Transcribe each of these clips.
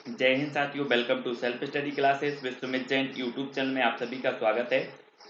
जय हिंद साथियों, welcome to self study classes with Sumit Jain YouTube channel में आप सभी का स्वागत है।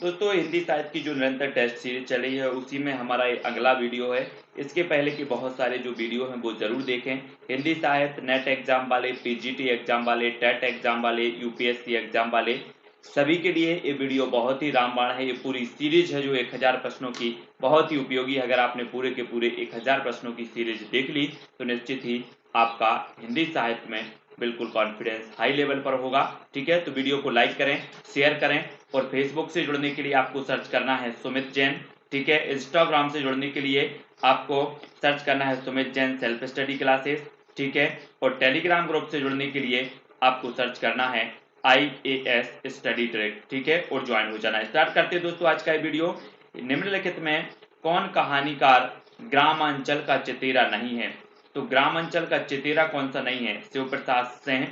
दोस्तों, हिंदी साहित्य की जो निरंतर टेस्ट सीरीज चल रही है उसी में हमारा ये अगला वीडियो है। इसके पहले की बहुत सारे जो वीडियो हैं वो जरूर देखें। हिंदी साहित्य नेट एग्जाम वाले, पीजीटी एग्जाम वाले, टेट एग्जाम वाले, यूपीएससी एग्जाम वाले सभी के लिए ये वीडियो बहुत ही रामबाण है। ये पूरी सीरीज है जो 1000 प्रश्नों की, बहुत ही उपयोगी है। अगर आपने पूरे के पूरे 1000 प्रश्नों की सीरीज देख ली तो निश्चित ही आपका हिंदी साहित्य में बिल्कुल कॉन्फिडेंस हाई लेवल पर होगा। ठीक है, तो वीडियो को लाइक करें, शेयर करें और फेसबुक से जुड़ने के लिए आपको सर्च करना है सुमित जैन। ठीक है, इंस्टाग्राम से जुड़ने के लिए आपको सर्च करना है Sumit Jain self study classes. ठीक है, और टेलीग्राम ग्रुप से जुड़ने के लिए आपको सर्च करना है IAS स्टडी ट्रैक। ठीक है, और ज्वाइन हो जाना है। स्टार्ट करते हैं दोस्तों आज का ये वीडियो। निम्नलिखित में कौन कहानीकार ग्रामांचल का चेतेरा नहीं है? तो ग्रामांचल का चेतेरा कौन सा नहीं है? शिव प्रसाद सिंह,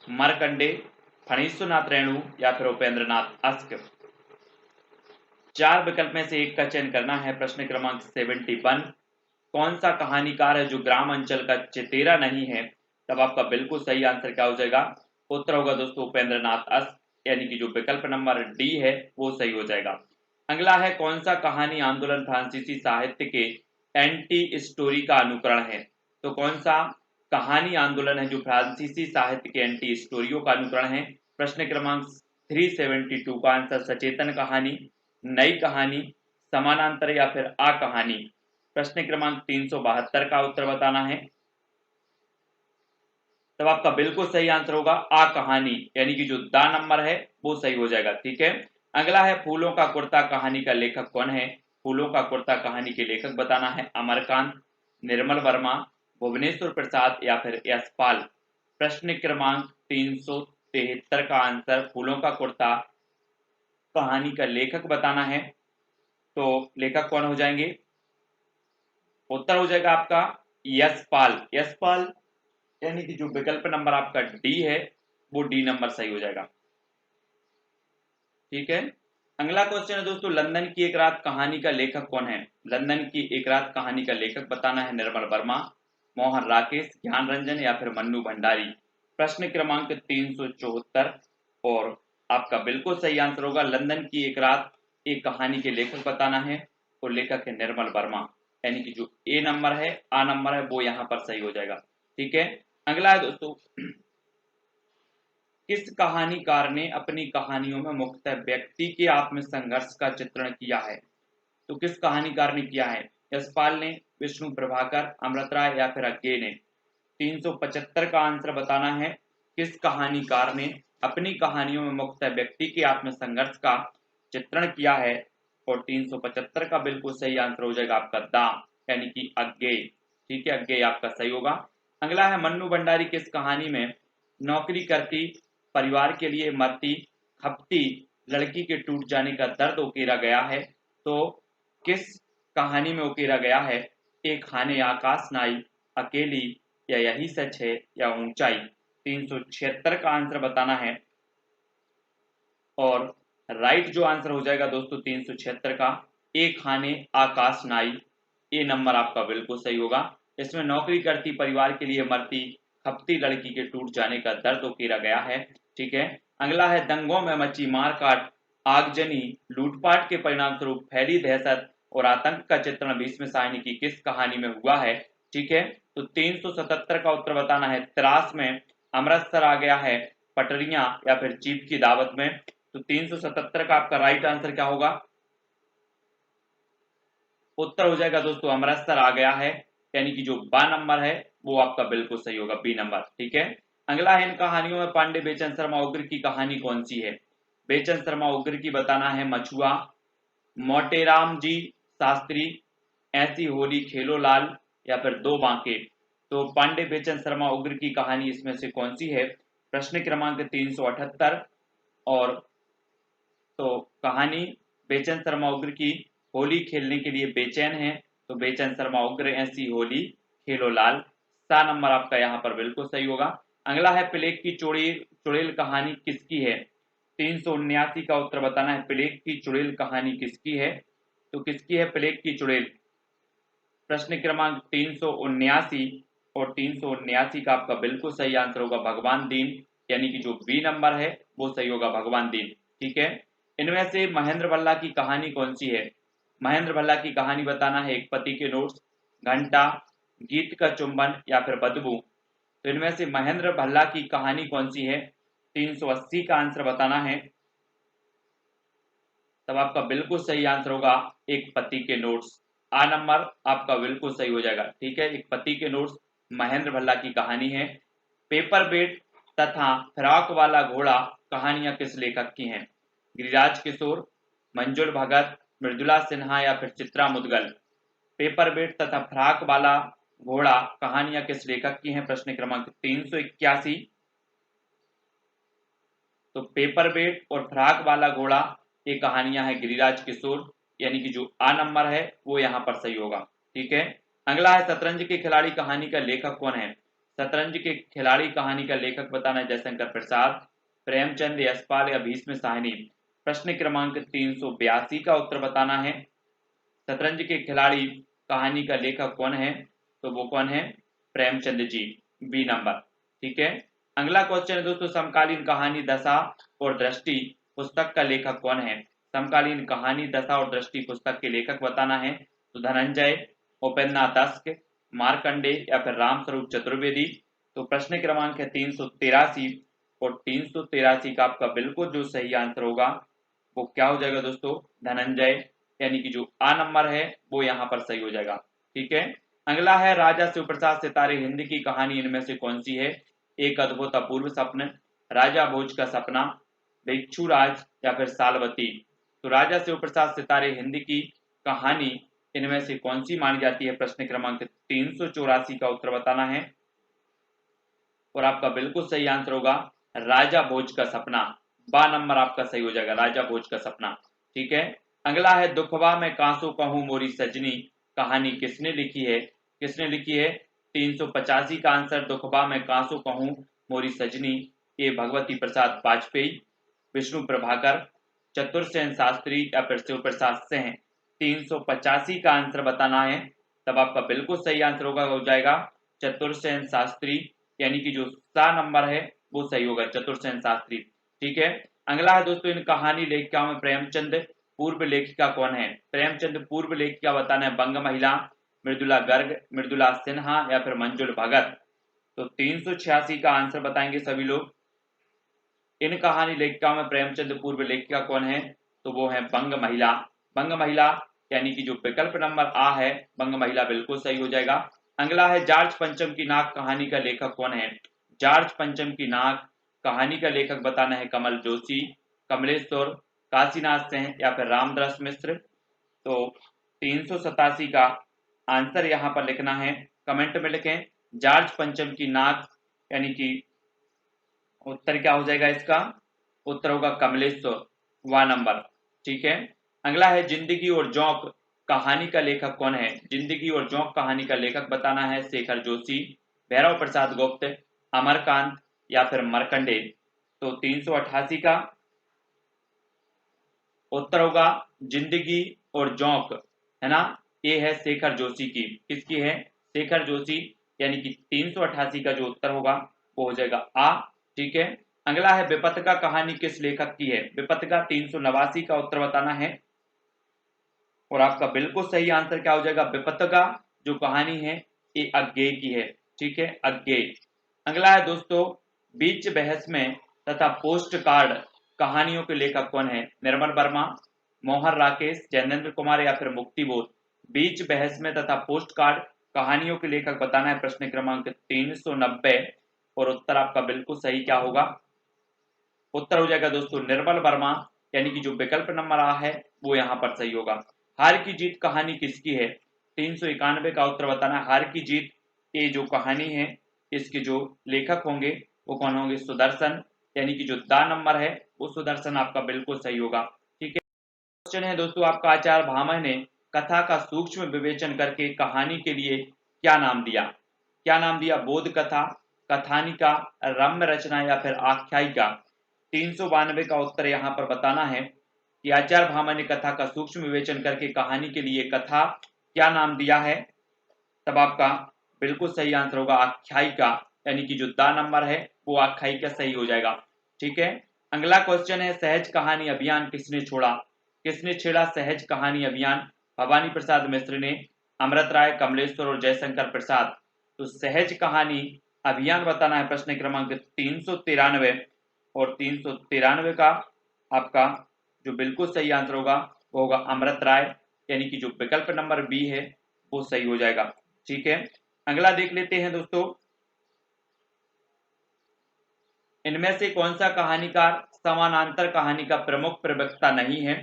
मार्कंडे, फणीश्वरनाथ रेणु या फिर उपेंद्र नाथ अस्क। 4 विकल्प में से एक का चयन करना है। प्रश्न क्रमांक 71, कौन सा कहानीकार है जो ग्राम अंचल का चेतेरा नहीं है? तब आपका बिल्कुल सही आंसर क्या हो जाएगा? उत्तर होगा दोस्तों उपेंद्र नाथ अस्क, यानी कि जो विकल्प नंबर डी है वो सही हो जाएगा। अगला है, कौन सा कहानी आंदोलन फ्रांसीसी साहित्य के एंटी स्टोरी का अनुकरण है? तो कौन सा कहानी आंदोलन है जो फ्रांसीसी साहित्य के एंटी स्टोरियों का अनुकरण है? प्रश्न क्रमांक 372 का आंसर सचेतन कहानी, नई कहानी, समानांतर या फिर आ कहानी। प्रश्न क्रमांक 372 का उत्तर बताना है। तब आपका बिल्कुल सही आंसर होगा आ कहानी, यानी कि जो दा नंबर है वो सही हो जाएगा। ठीक है, अगला है, फूलों का कुर्ता कहानी का लेखक कौन है? फूलों का कुर्ता कहानी के लेखक बताना है। अमरकांत, निर्मल वर्मा, भुवनेश्वर प्रसाद या फिर यशपाल। प्रश्न क्रमांक 373 का आंसर फूलों का कुर्ता कहानी का लेखक बताना है। तो लेखक कौन हो जाएंगे? उत्तर हो जाएगा आपका यशपाल। यशपाल, यानी कि जो विकल्प नंबर आपका डी है वो डी नंबर सही हो जाएगा। ठीक है, अगला क्वेश्चन है दोस्तों, लंदन की एक रात कहानी का लेखक कौन है? लंदन की एक रात कहानी का लेखक बताना है। निर्मल वर्मा, मोहन राकेश, ज्ञान रंजन या फिर मन्नू भंडारी। प्रश्न क्रमांक 374 और आपका बिल्कुल सही आंसर होगा लंदन की एक रात एक कहानी के लेखक बताना है और लेखक है निर्मल वर्मा, यानी कि जो ए नंबर है, आ नंबर है वो यहाँ पर सही हो जाएगा। ठीक है, अगला है दोस्तों, किस कहानीकार ने अपनी कहानियों में मुख्यतः व्यक्ति के आत्म संघर्ष का चित्रण किया है? तो किस कहानीकार ने किया है? यशपाल ने, विष्णु प्रभाकर, अमृत राय या फिर अज्ञे ने। 375 का आंसर बताना है, किस कहानीकार ने अपनी कहानियों में मुख्यतः व्यक्ति के आत्म संघर्ष का चित्रण किया है? और 375 का बिल्कुल सही आंसर हो जाएगा आपका दा, यानी कि अज्ञे। ठीक है, अज्ञे आपका सही होगा। अगला है, मन्नू भंडारी किस कहानी में नौकरी करती, परिवार के लिए मरती, खपती लड़की के टूट जाने का दर्द उकेरा गया है? तो किस कहानी में उकेरा गया है? एक खाने आकाश नाई, अकेली या यही सच है या ऊंचाई। 376 का आंसर बताना है और राइट जो आंसर हो जाएगा दोस्तों 376 का एक खाने आकाश नाई, ये नंबर आपका बिल्कुल सही होगा। इसमें नौकरी करती, परिवार के लिए मरती, खपती लड़की के टूट जाने का दर्द उकेरा गया है। ठीक है, अगला है, दंगों में मची मारकाट, आगजनी, लूटपाट के परिणाम स्वरूप फैली दहशत और आतंक का चित्रण भीष्म साहनी की किस कहानी में हुआ है? ठीक है, तो 377 का उत्तर बताना है। त्रास में, अमृतसर आ गया है, पटरियां या फिर चीफ की दावत में। तो 377 का आपका राइट आंसर क्या होगा? उत्तर हो जाएगा दोस्तों अमृतसर आ गया है, यानी कि जो बा नंबर है वो आपका बिल्कुल सही होगा, बी नंबर। ठीक है, अगला है, इन कहानियों में पांडे बेचन शर्मा उग्र की कहानी कौन सी है? बेचन शर्मा उग्र की बताना है। मछुआ, मोटेराम जी शास्त्री, ऐसी होली खेलो लाल या फिर दो बांके। तो पांडे बेचन शर्मा उग्र की कहानी इसमें से कौन सी है? प्रश्न क्रमांक 378 और तो कहानी बेचन शर्मा उग्र की होली खेलने के लिए बेचैन है, तो बेचन शर्मा उग्र ऐसी होली खेलो लाल, सा नंबर आपका यहाँ पर बिल्कुल सही होगा। अगला है, प्लेग की चुड़ैल चुड़ैल कहानी किसकी है? 379 का उत्तर बताना है। प्लेग की चुड़ैल कहानी किसकी है? तो किसकी है प्लेग की चुड़ैल? प्रश्न क्रमांक 379 और 379 का आपका बिल्कुल सही आंसर होगा भगवान दीन, यानी कि जो बी नंबर है वो सही होगा भगवान दीन। ठीक है, इनमें से महेंद्र भल्ला की कहानी कौन सी है? महेंद्र भल्ला की कहानी बताना है, एक पति के नोट्स, घंटा, गीत का चुंबन या फिर बदबू। तो इनमें से महेंद्र भल्ला की कहानी कौन सी है? 380 का आंसर बताना है, तब आपका बिल्कुल सही आंसर होगा एक पति के नोट्स। आ नंबर आपका बिल्कुल सही हो जाएगा। ठीक है, एक पति के नोट्स महेंद्र भल्ला की कहानी है। पेपर बेट तथा फ्रॉक वाला घोड़ा कहानियां किस लेखक की हैं? गिरिराज किशोर, मंजुल भगत, मृदुला सिन्हा या फिर चित्रा मुदगल। पेपर बेट तथा फ्रॉक वाला घोड़ा कहानियां किस लेखक की हैं? प्रश्न क्रमांक 381। तो पेपर बेट और फ्रॉक वाला घोड़ा ये कहानियां हैं गिरिराज किशोर, यानी कि जो आ नंबर है वो यहाँ पर सही होगा। ठीक है, अगला है शतरंज के खिलाड़ी कहानी का लेखक कौन है? शतरंज के खिलाड़ी कहानी का लेखक बताना है जयशंकर प्रसाद, प्रेमचंद, यशपाल या भीष्म साहनी। प्रश्न क्रमांक 382 का उत्तर बताना है, शतरंज के खिलाड़ी कहानी का लेखक कौन है? तो वो कौन है? Premchand ji, B number. ठीक है, अगला क्वेश्चन है दोस्तों, समकालीन कहानी दशा और दृष्टि पुस्तक का लेखक कौन है? समकालीन कहानी दशा और दृष्टि पुस्तक के लेखक बताना है, तो धनंजय, उपेन्द्र तस्क, मार्कंडे या फिर रामस्वरूप चतुर्वेदी। तो प्रश्न क्रमांक है 383 और 383 का आपका बिल्कुल जो सही आंसर होगा वो क्या हो जाएगा दोस्तों? धनंजय, यानी कि जो आ नंबर है वो यहाँ पर सही हो जाएगा। ठीक है, अगला है राजा शिवप्रसाद सितारे हिंद की कहानी इनमें से कौन सी है? एक अद्भुत अपूर्व स्वप्न, राजा भोज का सपना, भिक्षुराज या फिर सालवती। तो राजा शिवप्रसाद सितारे हिंद की कहानी इनमें से कौन सी मानी जाती है? प्रश्न क्रमांक 384 का उत्तर बताना है, और आपका बिल्कुल सही आंसर होगा राजा भोज का सपना। बा नंबर आपका सही हो जाएगा, राजा भोज का सपना। ठीक है, अगला है दुखवा में कांसो कहूं मोरी सजनी कहानी किसने लिखी है? किसने लिखी है? 385 का आंसर, दुखवा में कांसो कहूं मोरी सजनी, ये भगवती प्रसाद वाजपेयी, विष्णु प्रभाकर, चतुर्सेन शास्त्री या फिर शिव प्रसाद सिंह। 385 का आंसर बताना है, तब आपका बिल्कुल सही आंसर हो जाएगा चतुर्सेन शास्त्री, यानी कि जो सा नंबर है वो सही होगा, चतुर्सेन शास्त्री। ठीक है, अगला है दोस्तों, इन कहानी लेखिकाओं में प्रेमचंद पूर्व लेखिका कौन है? प्रेमचंद पूर्व लेखिका बताना है, बंग महिला, मृदुला गर्ग, मृदुला सिन्हा या फिर मंजुल भगत। तो 386 का आंसर बताएंगे सभी लोग। इन कहानी लेखिकाओं में प्रेमचंद पूर्व लेखिका कौन है? तो वो है बंग महिला। बंग महिला, यानी कि जो विकल्प नंबर आ है बंग महिला बिल्कुल सही हो जाएगा। अगला है जॉर्ज पंचम की नाक कहानी का लेखक कौन है? जॉर्ज पंचम की नाक कहानी का लेखक बताना है, कमल जोशी, कमलेश्वर, काशीनाथ सिंह या फिर रामदास मिश्र। तो 387 का आंसर यहाँ पर लिखना है, कमेंट में लिखें जॉर्ज पंचम की नाक, यानी कि उत्तर क्या हो जाएगा इसका? उत्तर होगा कमलेश्वर, वा नंबर। ठीक है, अगला है जिंदगी और जोंक कहानी का लेखक कौन है? जिंदगी और जोंक कहानी का लेखक बताना है, शेखर जोशी, भैरव प्रसाद गुप्त, अमरकांत या फिर मरकंडे। तो 388 का उत्तर होगा जिंदगी और जोंक, है ना, ये है शेखर जोशी की। किसकी है? शेखर जोशी, यानी कि 388 का जो उत्तर होगा वो हो जाएगा आ। ठीक है, अगला है विपत्तिका कहानी किस लेखक की है? विपत्तिका 389 का उत्तर बताना है, और आपका बिल्कुल सही आंसर क्या हो जाएगा? विपत्तिका जो कहानी है ये अज्ञेय की है। ठीक है, अज्ञेय। अगला है दोस्तों, बीच बहस में तथा पोस्ट कार्ड कहानियों के लेखक कौन है? निर्मल वर्मा, मोहन राकेश, जैनेन्द्र कुमार या फिर मुक्ति बोध। बीच बहस में तथा पोस्ट कार्ड कहानियों के लेखक बताना है, प्रश्न क्रमांक 390, और उत्तर आपका बिल्कुल सही क्या होगा? उत्तर हो जाएगा दोस्तों निर्मल वर्मा, यानी कि जो विकल्प नंबर आ है वो यहाँ पर सही होगा। हार की जीत कहानी किसकी है? 391 का उत्तर बताना है, हार की जीत ये जो कहानी है इसके जो लेखक होंगे वो कौन होंगे? सुदर्शन, यानी कि जो दा नंबर है वो सुदर्शन आपका बिल्कुल सही होगा। ठीक है, क्वेश्चन है दोस्तों आपका, आचार्य भामह ने कथा का सूक्ष्म विवेचन करके कहानी के लिए क्या नाम दिया? क्या नाम दिया? बोध कथा, कथानिका, रम्य रचना या फिर आख्यायिका। 392 का उत्तर यहाँ पर बताना है कि आचार्य भामह ने कथा का सूक्ष्म विवेचन करके कहानी के लिए कथा क्या नाम दिया है, तब आपका बिल्कुल सही आंसर होगा आख्यायिका, यानी कि जो दा नंबर है वो आख्यायिका सही हो जाएगा। ठीक है, अगला क्वेश्चन है सहज कहानी अभियान किसने छोड़ा? किसने छेड़ा सहज कहानी अभियान? भवानी प्रसाद मिश्र ने, अमृत राय, कमलेश्वर और जयशंकर प्रसाद। तो सहज कहानी अभियान बताना है प्रश्न क्रमांक 393, और 393 का आपका जो बिल्कुल सही आंसर होगा वो होगा अमृत राय, यानी कि जो विकल्प नंबर बी है वो सही हो जाएगा। ठीक है, अगला देख लेते हैं दोस्तों, इनमें से कौन सा कहानीकार समानांतर कहानी का प्रमुख प्रवक्ता नहीं है?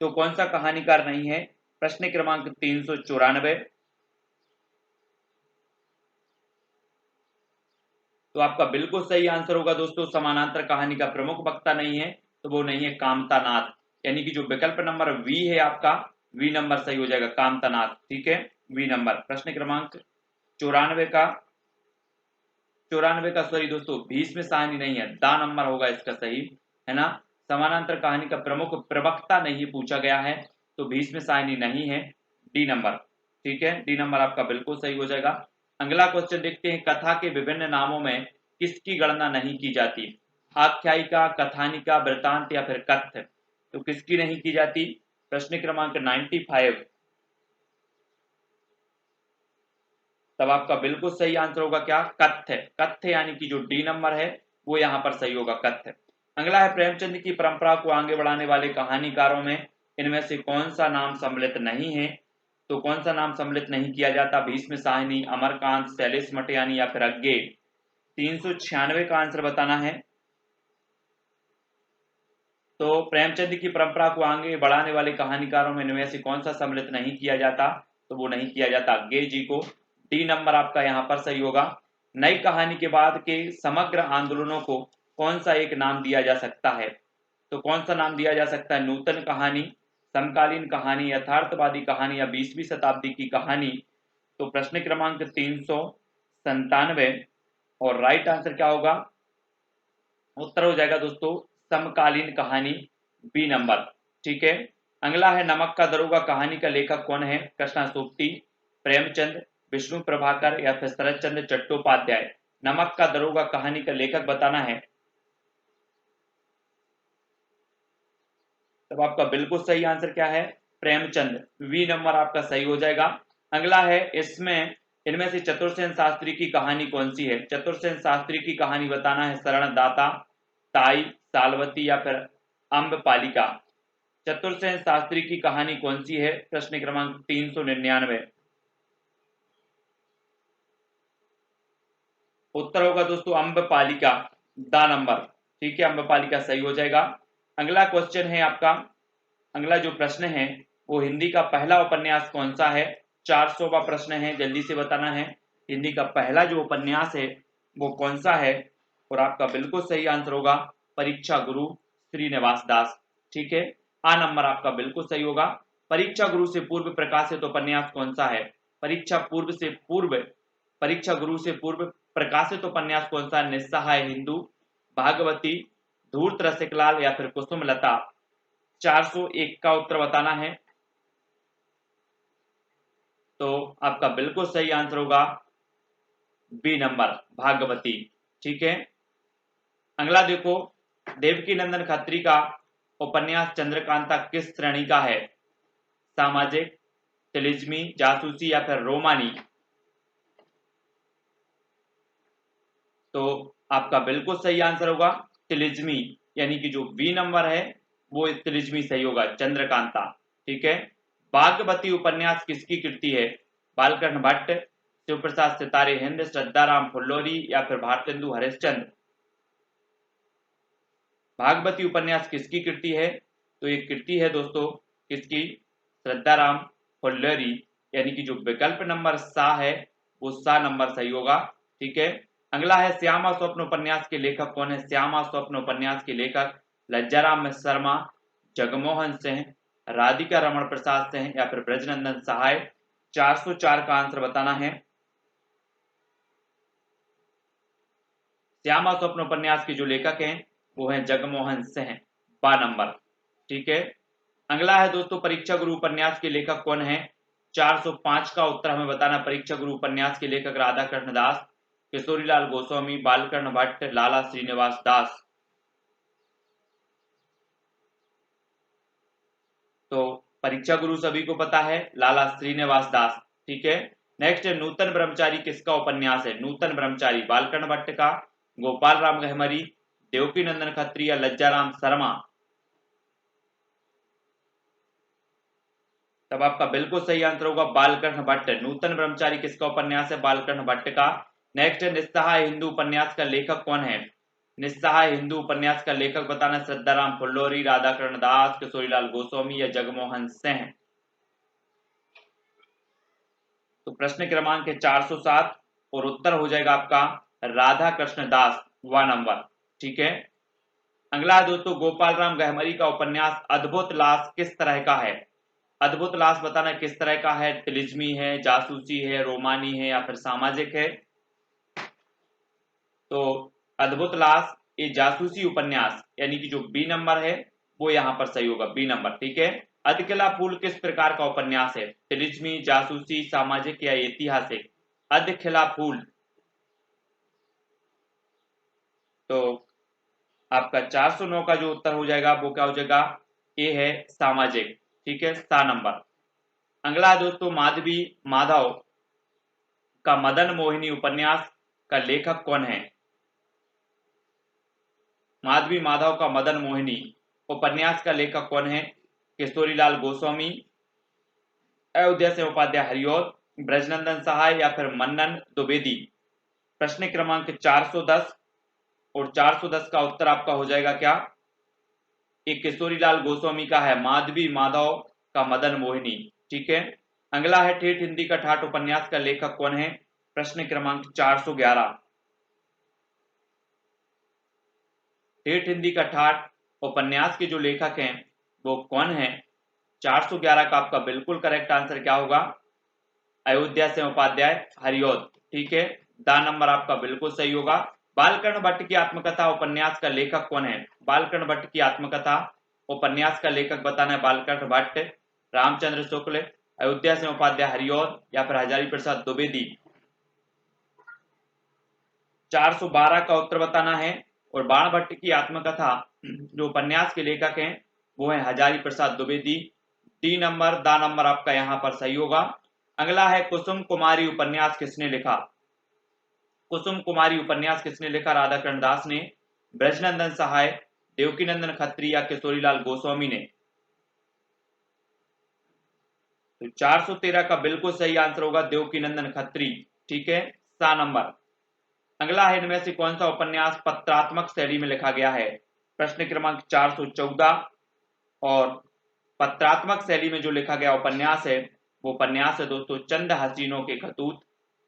तो कौन सा कहानीकार नहीं है? प्रश्न क्रमांक 394। तो आपका बिल्कुल सही आंसर होगा दोस्तों, समानांतर कहानी का प्रमुख वक्ता नहीं है, तो वो नहीं है कामतानाथ, यानी कि जो विकल्प नंबर वी है आपका, वी नंबर सही हो जाएगा कामतानाथ। ठीक है, वी नंबर। प्रश्न क्रमांक 94 का, 94 का सॉरी दोस्तों, भीष्म साहनी नहीं है, दा नंबर होगा इसका सही, है ना। समानांतर कहानी का प्रमुख प्रवक्ता नहीं पूछा गया है, तो भीष्म साहनी नहीं है, डी नंबर। ठीक है, डी नंबर आपका बिल्कुल सही हो जाएगा। अगला क्वेश्चन देखते हैं, कथा के विभिन्न नामों में किसकी गणना नहीं की जाती? आख्यायिका, कथानिका, वृतांत या फिर कथ्य। तो किसकी नहीं की जाती? प्रश्न क्रमांक 95। तब आपका बिल्कुल सही आंसर होगा क्या? कथ्य। कथ्य यानी कि जो डी नंबर है वो यहाँ पर सही होगा, कथ्य। अगला है प्रेमचंद की परंपरा को आगे बढ़ाने वाले कहानीकारों में इनमें से कौन सा नाम सम्मिलित नहीं है? तो कौन सा नाम सम्मिलित नहीं किया जाता? भीष्म साहनी, अमरकांत, शैलेश मटियानी या फिर अज्ञे। 396 का आंसर बताना है। तो प्रेमचंद की परंपरा को आगे बढ़ाने वाले कहानीकारों में इनमें से कौन सा सम्मिलित नहीं किया जाता? तो वो नहीं किया जाता अज्ञे जी को, डी नंबर आपका यहाँ पर सही होगा। नई कहानी के बाद के समग्र आंदोलनों को कौन सा एक नाम दिया जा सकता है? तो कौन सा नाम दिया जा सकता है? नूतन कहानी, समकालीन कहानी, यथार्थवादी कहानी या 20वीं शताब्दी की कहानी। तो प्रश्न क्रमांक 397, और राइट आंसर क्या होगा? उत्तर हो जाएगा दोस्तों समकालीन कहानी, बी नंबर। ठीक है, अगला है नमक का दरोगा कहानी का लेखक कौन है? कृष्णा सोपटी, प्रेमचंद, विष्णु प्रभाकर या फिर शरद चंद्र चट्टोपाध्याय। नमक का दरोगा कहानी का लेखक बताना है। तब आपका बिल्कुल सही आंसर क्या है? प्रेमचंद, वी नंबर आपका सही हो जाएगा। अगला है, इसमें इनमें से चतुर्सेन शास्त्री की कहानी कौन सी है? चतुर्सेन शास्त्री की कहानी बताना है। शरणदाता, ताई, सालवती या फिर अम्बपालिका। चतुर्सेन शास्त्री की कहानी कौन सी है? प्रश्न क्रमांक 399। उत्तर होगा दोस्तों अम्बपालिका, दा नंबर। ठीक है, अम्बपालिका सही हो जाएगा। अगला क्वेश्चन है आपका, अगला जो प्रश्न है वो हिंदी का पहला उपन्यास कौन सा है? 400वां प्रश्न है, जल्दी से बताना है हिंदी का पहला जो उपन्यास है वो कौन सा है। और आपका बिल्कुल सही आंसर होगा परीक्षा गुरु, श्रीनिवास दास। ठीक है, आ नंबर आपका बिल्कुल सही होगा। परीक्षा गुरु से पूर्व प्रकाशित उपन्यास कौन सा है? परीक्षा गुरु से पूर्व प्रकाशित उपन्यास कौन सा? निस्सहाय हिंदू, भागवती, धूर्त रसिकलाल या फिर कुसुमलता। 401 का उत्तर बताना है। तो आपका बिल्कुल सही आंसर होगा बी नंबर, भागवती। ठीक है, अगला देखो, देवकी नंदन खत्री का उपन्यास चंद्रकांता किस श्रेणी का है? सामाजिक, तिलिस्मी, जासूसी या फिर रोमानी। तो आपका बिल्कुल सही आंसर होगा तिलिस्मी, यानी कि जो बी नंबर है वो तिलिस्मी सही होगा, चंद्रकांता। ठीक है, भागवती उपन्यास किसकी कृति है? बालकृष्ण भट्ट, शिव प्रसाद सितारे हिंद, श्रद्धाराम फुल्लोरी या फिर भारतेंदु हरिश्चंद्र। भागवती उपन्यास किसकी कृति है? तो ये कृति है दोस्तों किसकी? श्रद्धाराम फुल्लोरी, यानी कि जो विकल्प नंबर सा है वो सा नंबर सही होगा। ठीक है, अगला है श्यामा स्वप्न उपन्यास के लेखक कौन है? श्यामा स्वप्न उपन्यास के लेखक लज्जाराम शर्मा, जगमोहन सिंह, राधिका रमण प्रसाद सिंह या फिर ब्रजनंदन सहाय। 404 का आंसर बताना है। श्यामा स्वप्न उपन्यास के जो लेखक हैं वो हैं जगमोहन सिंह, बा नंबर। ठीक है, अगला है दोस्तों परीक्षा गुरु उपन्यास के लेखक कौन है? 405 का उत्तर हमें बताना। परीक्षा गुरु उपन्यास के लेखक राधाकृष्ण दास, किशोरीलाल गोस्वामी, बालकृष्ण भट्ट, लाला श्रीनिवास दास। तो परीक्षा गुरु सभी को पता है, लाला श्रीनिवास दास। ठीक है, नेक्स्ट है नूतन ब्रह्मचारी किसका उपन्यास है? नूतन ब्रह्मचारी बालकृष्ण भट्ट का, गोपाल राम गहमरी, देवकी नंदन खत्री या लज्जाराम शर्मा। तब आपका बिल्कुल सही आंसर होगा बालकृष्ण भट्ट। नूतन ब्रह्मचारी किसका उपन्यास है? बालकृष्ण भट्ट का। नेक्स्ट है निस्सहाय हिंदू उपन्यास का लेखक कौन है? निस्सहाय हिंदू उपन्यास का लेखक बताना। श्रद्धाराम फुल्लोरी, राधाकृष्ण दास, किशोरीलाल गोस्वामी या जगमोहन सिंह। तो प्रश्न क्रमांक है 407 और उत्तर हो जाएगा आपका राधा कृष्ण दास, व नंबर। ठीक है, अगला है दोस्तों गोपाल राम गहमरी का उपन्यास अद्भुत लाश किस तरह का है? अद्भुत लाश बताना किस तरह का है? तिलिस्मी है, जासूसी है, रोमानी है या फिर सामाजिक है? तो अद्भुत लाश ये जासूसी उपन्यास यानी कि जो बी नंबर है वो यहाँ पर सही होगा, बी नंबर। ठीक है, अधखिला फूल किस प्रकार का उपन्यास है? तिलिस्मी, जासूसी, सामाजिक या ऐतिहासिक? अधखिला फूल। तो आपका 409 का जो उत्तर हो जाएगा वो क्या हो जाएगा? ए है सामाजिक। ठीक है, सा नंबर। अगला दोस्तों माधवी माधव का मदन मोहिनी उपन्यास का लेखक कौन है? माधवी माधव का मदन मोहिनी उपन्यास का लेखक कौन है? किशोरीलाल गोस्वामी, अयोध्या से उपाध्याय हरिऔध, ब्रजनंदन सहाय या फिर मन्नन द्विवेदी। प्रश्न क्रमांक 410 और 410 का उत्तर आपका हो जाएगा क्या? एक किशोरीलाल गोस्वामी का है माधवी माधव का मदन मोहिनी। ठीक है, अगला है ठेठ हिंदी का ठाठ उपन्यास का लेखक कौन है? प्रश्न क्रमांक 411। ठेठ हिंदी का ठाठ उपन्यास के जो लेखक हैं वो कौन है? 411 का आपका बिल्कुल करेक्ट आंसर क्या होगा? अयोध्या से उपाध्याय हरिऔध। ठीक है, दा नंबर आपका बिल्कुल सही होगा। बालकृष्ण भट्ट की आत्मकथा उपन्यास का लेखक कौन है? बालकृष्ण भट्ट की आत्मकथा उपन्यास का लेखक बताना है। बालकृष्ण भट्ट, रामचंद्र शुक्ल, अयोध्या से उपाध्याय हरिऔध या फिर हजारी प्रसाद द्विवेदी। 412 का उत्तर बताना है। और बाण भट्ट की आत्मकथा जो उपन्यास के लेखक हैं वो है हजारी प्रसाद द्विवेदी। डी नंबर, दा नंबर आपका यहाँ पर सही होगा। अगला है कुसुम कुमारी उपन्यास किसने लिखा? कुसुम कुमारी उपन्यास किसने लिखा? राधाकृष्ण दास ने, ब्रजनंदन सहाय, देवकी नंदन खत्री या किशोरीलाल गोस्वामी ने। तो 413 का बिल्कुल सही आंसर होगा देवकी नंदन खत्री। ठीक है, सा नंबर। अगला है इनमें से कौन सा उपन्यास पत्रात्मक शैली में लिखा गया है? प्रश्न क्रमांक 414 और पत्रात्मक शैली में जो लिखा गया उपन्यास है वो उपन्यास है दोस्तों चंद हसीनों के खतूत।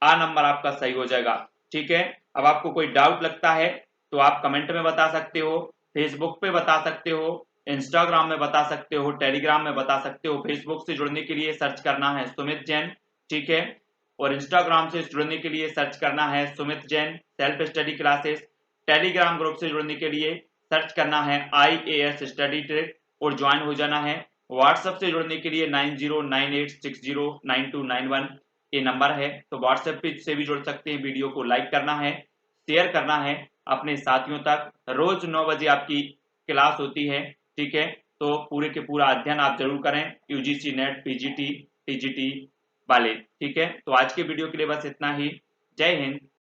आ नंबर आपका सही हो जाएगा। ठीक है, अब आपको कोई डाउट लगता है तो आप कमेंट में बता सकते हो, फेसबुक पे बता सकते हो, इंस्टाग्राम में बता सकते हो, टेलीग्राम में बता सकते हो। फेसबुक से जुड़ने के लिए सर्च करना है सुमित जैन। ठीक है, और इंस्टाग्राम से जुड़ने के लिए सर्च करना है Sumit Jain self study classes. Telegram group से जुड़ने के लिए सर्च करना है IAS स्टडी ट्रिक और ज्वाइन हो जाना है। व्हाट्सएप से जुड़ने के लिए 9098609291 ये नंबर है, तो व्हाट्सएप पे से भी जुड़ सकते हैं। वीडियो को लाइक करना है, शेयर करना है अपने साथियों तक। रोज 9 बजे आपकी क्लास होती है। ठीक है, तो पूरे के पूरा अध्ययन आप जरूर करें UGC नेट PGT TGT वाले। ठीक है, तो आज के वीडियो के लिए बस इतना ही। जय हिंद।